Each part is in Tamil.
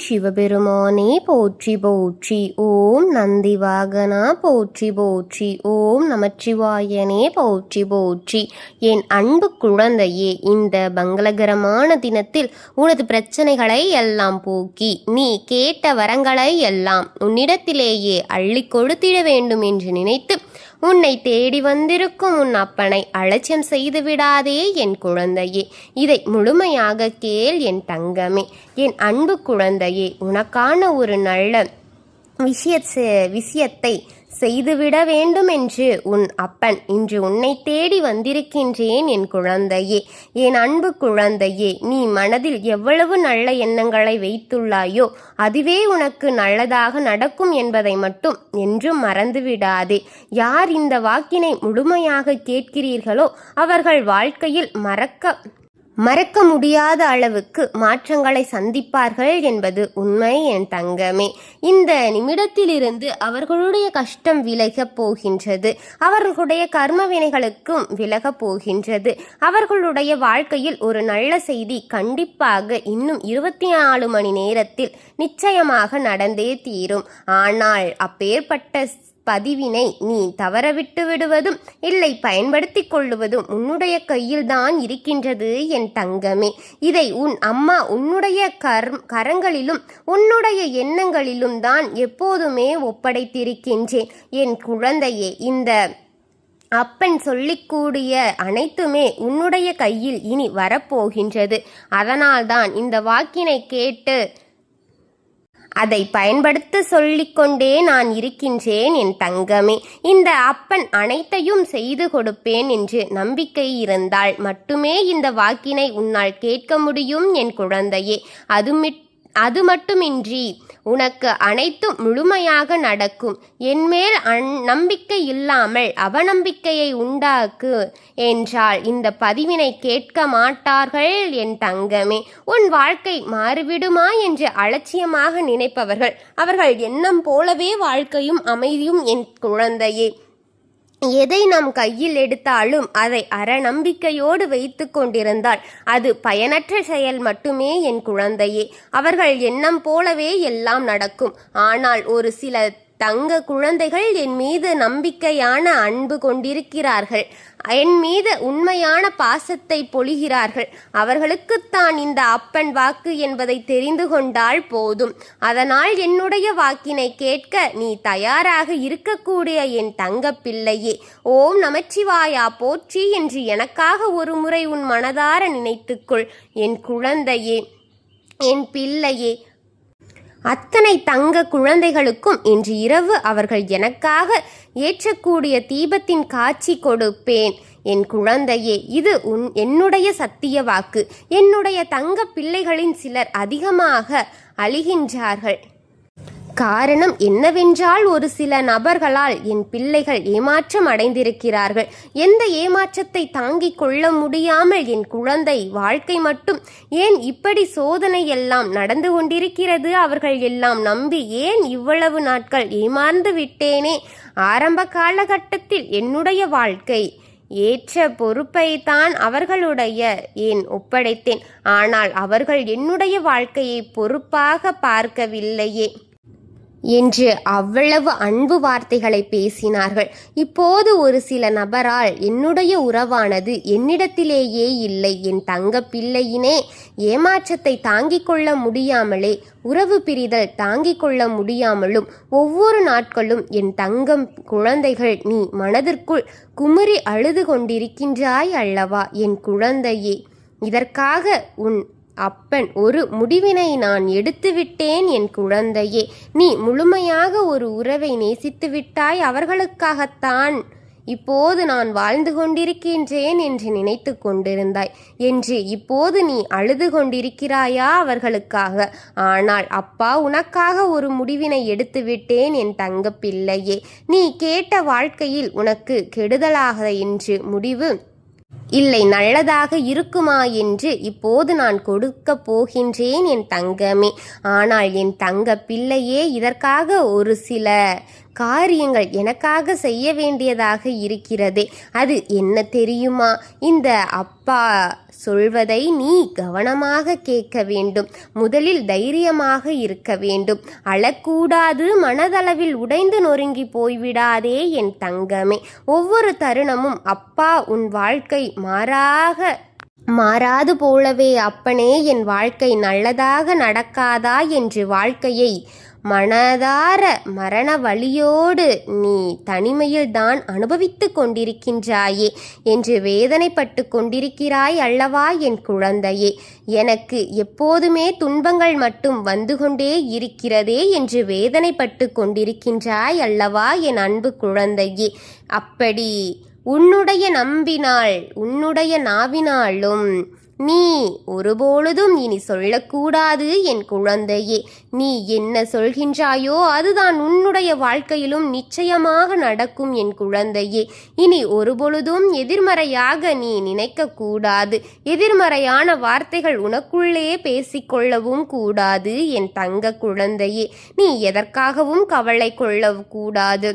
சிவபெருமானே போற்றி போற்றி. ஓம் நந்திவாகனா போற்றி போற்றி. ஓம் நமச்சிவாயனே போற்றி போற்றி. என் அன்பு குழந்தையே, இந்த மங்களகரமான தினத்தில் உனது பிரச்சனைகளை எல்லாம் போக்கி நீ கேட்ட வரங்களை எல்லாம் உன்னிடத்திலேயே அள்ளி கொடுத்திட வேண்டும் என்று நினைத்து உன்னை தேடி வந்திருக்கும் உன் அப்பனை அலட்சியம் செய்து விடாதே என் குழந்தையே. இதை முழுமையாக கேள் என் தங்கமே, என் அன்பு குழந்தையே. உனக்கான ஒரு நல்ல விஷயத்தை செய்துவிட வேண்டும் என்று உன் அப்பன் இன்று உன்னை தேடி வந்திருக்கின்றேன் என் குழந்தையே. என் அன்பு குழந்தையே, நீ மனதில் எவ்வளவு நல்ல எண்ணங்களை வைத்துள்ளாயோ அதுவே உனக்கு நல்லதாக நடக்கும் என்பதை மட்டும் என்றும் மறந்துவிடாதே. யார் இந்த வாக்கினை முழுமையாக கேட்கிறீர்களோ அவர்கள் வாழ்க்கையில் மறக்க முடியாத அளவுக்கு மாற்றங்களை சந்திப்பார்கள் என்பது உண்மை என் தங்கமே. இந்த நிமிடத்திலிருந்து அவர்களுடைய கஷ்டம் விலகப் போகின்றது, அவர்களுடைய கர்ம வினைகளுக்கும் விலகப் போகின்றது. அவர்களுடைய வாழ்க்கையில் ஒரு நல்ல செய்தி கண்டிப்பாக இன்னும் 24 மணி நேரத்தில் நிச்சயமாக நடந்தே தீரும். ஆனால் அப்பேற்பட்ட பதிவினை நீ தவறவிட்டு விடுவதும் இல்லை பயன்படுத்தி கொள்ளுவதும் உன்னுடைய கையில்தான் இருக்கின்றது என் தங்கமே. இதை உன் அம்மா உன்னுடைய கரங்களிலும் உன்னுடைய எண்ணங்களிலும் தான் எப்போதுமே ஒப்படைத்திருக்கின்றேன் என் குழந்தையே. இந்த அப்பன் சொல்லிக்கூடிய அனைத்துமே உன்னுடைய கையில் இனி வரப்போகின்றது. அதனால்தான் இந்த வாக்கினை கேட்டு அதை பயன்படுத்த சொல்லிக்கொண்டே நான் இருக்கின்றேன் என் தங்கமே. இந்த அப்பன் அனைத்தையும் செய்து கொடுப்பேன் என்று நம்பிக்கை இருந்தால் மட்டுமே இந்த வாக்கினை உன்னால் கேட்க முடியும் என் குழந்தையே. அது மட்டுமின்றி உனக்கு அனைத்தும் முழுமையாக நடக்கும். என்மேல் நம்பிக்கை இல்லாமல் அவநம்பிக்கையை உண்டாக்கு என்றால் இந்த பதிவினை கேட்க மாட்டார்கள் என் தங்கமே. உன் வாழ்க்கை மாறிவிடுமா என்று அலட்சியமாக நினைப்பவர்கள் அவர்கள் எண்ணம் போலவே வாழ்க்கையும் அமைதியும் என் குழந்தையே. எதை நாம் கையில் எடுத்தாலும் அதை அறநம்பிக்கையோடு வைத்து கொண்டிருந்தால் அது பயனற்ற செயல் மட்டுமே என் குழந்தையே. அவர்கள் எண்ணம் போலவே எல்லாம் நடக்கும். ஆனால் ஒரு சில தங்க குழந்தைகள் என் மீது நம்பிக்கையான அன்பு கொண்டிருக்கிறார்கள், என் மீது உண்மையான பாசத்தை பொழிகிறார்கள். அவர்களுக்குத்தான் இந்த அப்பன் வாக்கு என்பதை தெரிந்து கொண்டால் போதும். அதனால் என்னுடைய வாக்கினை கேட்க நீ தயாராக இருக்கக்கூடிய என் தங்க பிள்ளையே. ஓம் நமச்சிவாயா போற்றி என்று எனக்காக ஒரு முறை உன் மனதார நினைத்துக்கொள் என் குழந்தையே, என் பிள்ளையே. அத்தனை தங்க குழந்தைகளுக்கும் இன்று இரவு அவர்கள் எனக்காக ஏற்றக்கூடிய தீபத்தின் காட்சி கொடுப்பேன் என் குழந்தையே. இது என்னுடைய சத்திய வாக்கு. என்னுடைய தங்க பிள்ளைகளின் சிலர் அதிகமாக அழிகின்றார்கள். காரணம் என்னவென்றால் ஒரு சில நபர்களால் என் பிள்ளைகள் ஏமாற்றம் அடைந்திருக்கிறார்கள். எந்த ஏமாற்றத்தை தாங்கிக் கொள்ள முடியாமல் என் குழந்தை வாழ்க்கை மட்டும் ஏன் இப்படி சோதனை எல்லாம் நடந்து கொண்டிருக்கிறது, அவர்கள் எல்லாம் நம்பி ஏன் இவ்வளவு நாட்கள் ஏமாந்து விட்டேனே. ஆரம்ப காலகட்டத்தில் என்னுடைய வாழ்க்கை ஏற்ற பொறுப்பை தான் அவர்களுடைய ஏன் ஒப்படைத்தேன். ஆனால் அவர்கள் என்னுடைய வாழ்க்கையை பொறுப்பாக பார்க்கவில்லையே என்று அவ்வளவு அன்பு வார்த்தைகளை பேசினார்கள். இப்போது ஒரு சில நபரால் என்னுடைய உறவானது என்னிடத்திலேயே இல்லை. என் தங்க பிள்ளையினே, ஏமாற்றத்தை தாங்கிக் கொள்ள முடியாமலே, உறவு பிரிதல் தாங்கிக் கொள்ள முடியாமலும் ஒவ்வொரு நாட்களும் என் தங்கம் குழந்தைகள் நீ மனதிற்குள் குமுறி அழுது கொண்டிருக்கின்றாய் அல்லவா என் குழந்தையே. இதற்காக உன் அப்பன் ஒரு முடிவினை நான் எடுத்துவிட்டேன் என் குழந்தையே. நீ முழுமையாக ஒரு உறவை நேசித்து விட்டாய். அவர்களுக்காகத்தான் இப்போது நான் வாழ்ந்து கொண்டிருக்கின்றேன் என்று நினைத்து கொண்டிருந்தாய் என்று இப்போது நீ அழுது கொண்டிருக்கிறாயா அவர்களுக்காக. ஆனால் அப்பா உனக்காக ஒரு முடிவினை எடுத்து விட்டேன் என் தங்க பிள்ளையே. நீ கேட்ட வாழ்க்கையில் உனக்கு கெடுதலாக என்று முடிவு இல்லை, நல்லதாக இருக்குமா என்று இப்போது நான் கொடுக்க போகின்றேன் என் தங்கமே. ஆனால் என் தங்க பிள்ளையே, இதற்காக ஒரு சில காரியங்கள் எனக்காக செய்ய வேண்டியதாக இருக்கிறதே. அது என்ன தெரியுமா? இந்த அப்பா சொல்வதை நீ கவனமாக கேட்க வேண்டும். முதலில் தைரியமாக இருக்க வேண்டும். அழக்கூடாது, மனதளவில் உடைந்து நொறுங்கி போய்விடாதே என் தங்கமே. ஒவ்வொரு தருணமும் அப்பா உன் வாழ்க்கை மாறாது போலவே அப்பனே என் வாழ்க்கை நல்லதாக நடக்காதா என்று வாழ்க்கையை மனதார மரண வலியோடு நீ தனிமையில்தான் அனுபவித்து கொண்டிருக்கின்றாயே என்று வேதனைப்பட்டு கொண்டிருக்கிறாய் அல்லவா என் குழந்தையே. எனக்கு எப்போதுமே துன்பங்கள் மட்டும் வந்து கொண்டே இருக்கிறதே என்று வேதனைப்பட்டு கொண்டிருக்கின்றாய் அல்லவா என் அன்பு குழந்தையே. அப்படி உன்னுடைய நாவினாலும் நீ ஒருபொழுதும் இனி சொல்லக்கூடாது என் குழந்தையே. நீ என்ன சொல்கின்றாயோ அதுதான் உன்னுடைய வாழ்க்கையிலும் நிச்சயமாக நடக்கும் என் குழந்தையே. இனி ஒருபொழுதும் எதிர்மறையாக நீ நினைக்கக்கூடாது. எதிர்மறையான வார்த்தைகள் உனக்குள்ளே பேசிக்கொள்ளவும் கூடாது என் தங்க குழந்தையே. நீ எதற்காகவும் கவலை கொள்ளக்கூடாது.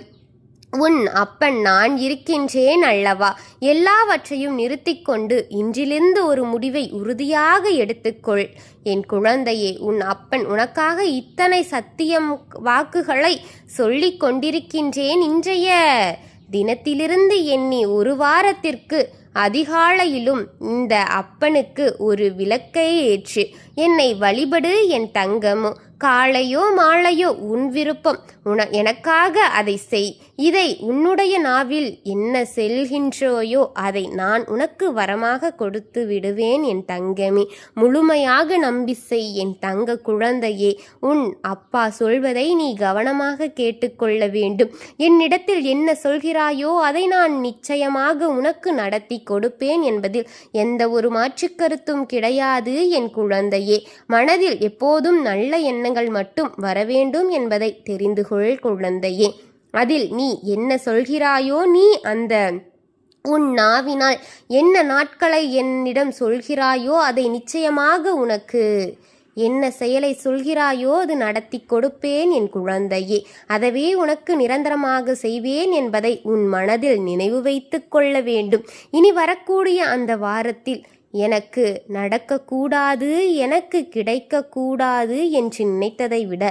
உன் அப்பன் நான் இருக்கின்றேன் அல்லவா. எல்லாவற்றையும் நிறுத்திக்கொண்டு இன்றிலிருந்து ஒரு முடிவை உறுதியாக எடுத்துக்கொள் என் குழந்தையே. உன் அப்பன் உனக்காக இத்தனை சத்தியம் வாக்குகளை சொல்லிக் கொண்டிருக்கின்றேன். இன்றைய தினத்திலிருந்து எண்ணி ஒரு வாரத்திற்கு அதிகாலையிலும் இந்த அப்பனுக்கு ஒரு விளக்கை ஏற்று என்னை வழிபடு என் தங்கமோ. காலையோ மாலையோ உன் விருப்பம். எனக்காக அதை செய். இதை உன்னுடைய நாவில் என்ன செல்கின்றோயோ அதை நான் உனக்கு வரமாக கொடுத்து விடுவேன் என் தங்கமே. முழுமையாக நம்பி செய் என் தங்க குழந்தையே. உன் அப்பா சொல்வதை நீ கவனமாக கேட்டுக்கொள்ள வேண்டும். என்னிடத்தில் என்ன சொல்கிறாயோ அதை நான் நிச்சயமாக உனக்கு நடத்தி கொடுப்பேன் என்பதில் எந்த ஒரு மாற்றுக்கருத்தும் கிடையாது என் குழந்தையே. மனதில் எப்போதும் நல்ல எண்ணங்கள் மட்டும் வரவேண்டும் என்பதை தெரிந்து கொள் குழந்தையே. அதில் நீ என்ன சொல்கிறாயோ, நீ அந்த உன் நாவினால் என்ன நாட்களை என்னிடம் சொல்கிறாயோ அதை நிச்சயமாக உனக்கு என்ன செயலை சொல்கிறாயோ அது நடத்தி கொடுப்பேன் என் குழந்தையே. அதவே உனக்கு நிரந்தரமாக செய்வேன் என்பதை உன் மனதில் நினைவு வைத்து கொள்ள வேண்டும். இனி வரக்கூடிய அந்த வாரத்தில் எனக்கு நடக்கக்கூடாது, எனக்கு கிடைக்கக்கூடாது என்று நினைத்ததை விட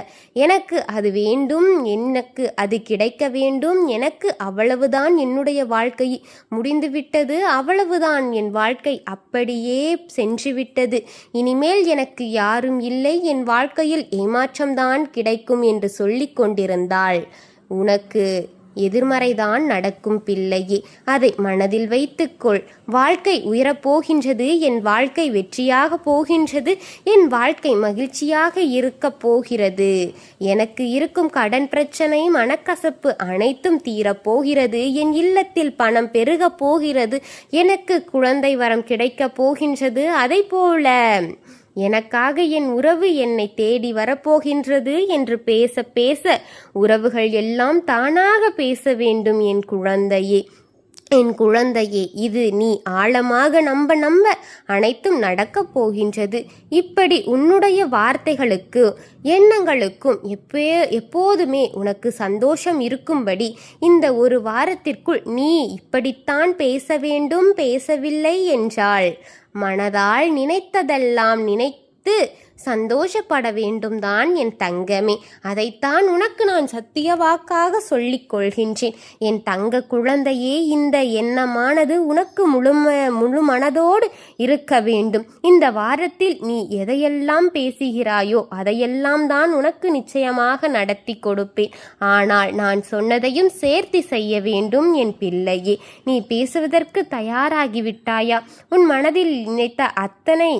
எனக்கு அது வேண்டும், எனக்கு அது கிடைக்க வேண்டும், எனக்கு அவ்வளவுதான் என்னுடைய வாழ்க்கை முடிந்துவிட்டது, அவ்வளவுதான் என் வாழ்க்கை அப்படியே சென்றுவிட்டது, இனிமேல் எனக்கு யாரும் இல்லை, என் வாழ்க்கையில் ஏமாற்றம்தான் கிடைக்கும் என்று சொல்லிக் கொண்டிருந்தாள் உனக்கு எதிர்மறைதான் நடக்கும் பிள்ளையே. அதை மனதில் வைத்துக்கொள். வாழ்க்கை உயரப்போகின்றது, என் வாழ்க்கை வெற்றியாக போகின்றது, என் வாழ்க்கை மகிழ்ச்சியாக இருக்கப் போகிறது. எனக்கு இருக்கும் கடன் பிரச்சனை, மனக்கசப்பு அனைத்தும் தீரப்போகிறது. என் இல்லத்தில் பணம் பெருகப் போகிறது. எனக்கு குழந்தை வரம் கிடைக்கப் போகின்றது. அதை போல எனக்காக என் உறவு என்னை தேடி வரப்போகின்றது என்று பேச பேச உறவுகள் எல்லாம் தானாக பேச வேண்டும் என் குழந்தையே. என் குழந்தையே, இது நீ ஆழமாக நம்ப அனைத்தும் நடக்கப் போகின்றது. இப்படி உன்னுடைய வார்த்தைகளுக்கு எண்ணங்களுக்கும் எப்போதுமே உனக்கு சந்தோஷம் இருக்கும்படி இந்த ஒரு வாரத்திற்குள் நீ இப்படித்தான் பேச வேண்டும். பேசவில்லை என்றால் மனதால் நினைத்ததெல்லாம் நினைத்து சந்தோஷப்பட வேண்டும் தான் என் தங்கமே. அதைத்தான் உனக்கு நான் சத்திய வாக்காக சொல்லிக் கொள்கின்றேன் என் தங்க குழந்தையே. இந்த எண்ணமானது உனக்கு முழு மனதோடு இருக்க வேண்டும். இந்த வாரத்தில் நீ எதையெல்லாம் பேசுகிறாயோ அதையெல்லாம் தான் உனக்கு நிச்சயமாக நடத்தி கொடுப்பேன். ஆனால் நான் சொன்னதையும் சேர்த்து செய்ய வேண்டும் என் பிள்ளையே. நீ பேசுவதற்கு தயாராகிவிட்டாயா? உன் மனதில் நினைத்த அத்தனை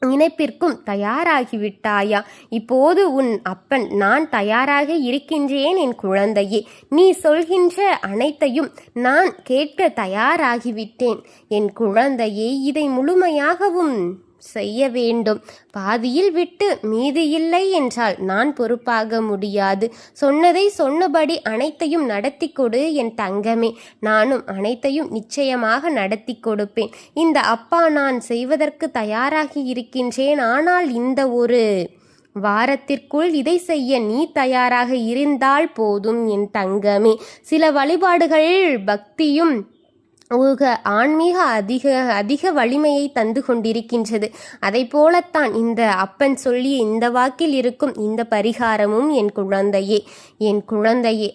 நினைப்பிற்கும் தயாராகிவிட்டாயா? இப்போது உன் அப்பன் நான் தயாராக இருக்கின்றேன் என் குழந்தையே. நீ சொல்கின்ற அனைத்தையும் நான் கேட்க தயாராகிவிட்டேன் என் குழந்தையே. இதை முழுமையாகவும் செய்ய வேண்டும். பாதியில் விட்டு மீதி இல்லை என்றால் நான் பொறுப்பாக முடியாது. சொன்னதை சொன்னபடி அனைத்தையும் நடத்தி கொடு என் தங்கமே. நானும் அனைத்தையும் நிச்சயமாக நடத்தி கொடுப்பேன். இந்த அப்பா நான் செய்வதற்கு தயாராகி இருக்கின்றேன். ஆனால் இந்த ஒரு வாரத்திற்குள் இதை செய்ய நீ தயாராக இருந்தால் போதும் என் தங்கமே. சில வழிபாடுகள் பக்தியும் ஆன்மீக அதிக வலிமையை தந்து கொண்டிருக்கின்றது. அதை போலத்தான் இந்த அப்பன் சொல்லிய இந்த வாக்கில் இருக்கும் இந்த பரிகாரமும். என் குழந்தையே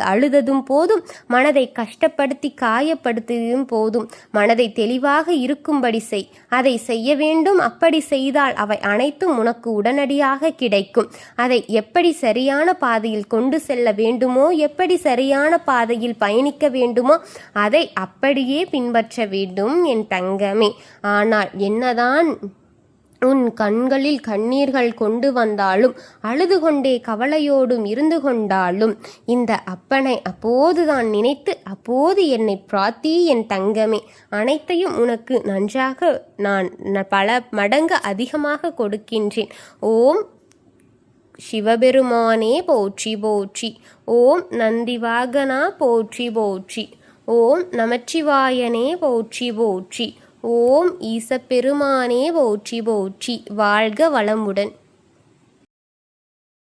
அழுததும் போதும், மனதை கஷ்டப்படுத்தி காயப்படுத்தியதும் போதும். மனதை தெளிவாக இருக்கும்படி செய். அதை செய்ய வேண்டும். அப்படி செய்தால் அவை அனைத்தும் உனக்கு உடனடியாக கிடைக்கும். அதை எப்படி சரியான பாதையில் கொண்டு செல்ல வேண்டுமோ, எப்படி சரியான பாதையில் பயணிக்க வேண்டுமோ அதை அப்படியே பின்பற்ற வேண்டும் என் தங்கமே. ஆனால் என்னதான் உன் கண்களில் கண்ணீர்கள் கொண்டு வந்தாலும், அழுது கொண்டே கவலையோடும் இருந்து கொண்டாலும், இந்த அப்பனை அப்போதுதான் நினைத்து அப்போது என்னை பிரார்த்தி என் தங்கமே. அனைத்தையும் உனக்கு நன்றாக நான் பல மடங்கு அதிகமாக கொடுக்கின்றேன். ஓம் சிவபெருமானே போற்றி போற்றி. ஓம் நந்திவாகனா போற்றி போற்றி. ஓம் நமச்சிவாயனே போற்றி போற்றி. ஓம் ஈசப்பெருமானே போற்றி போற்றி. வாழ்க வளமுடன்.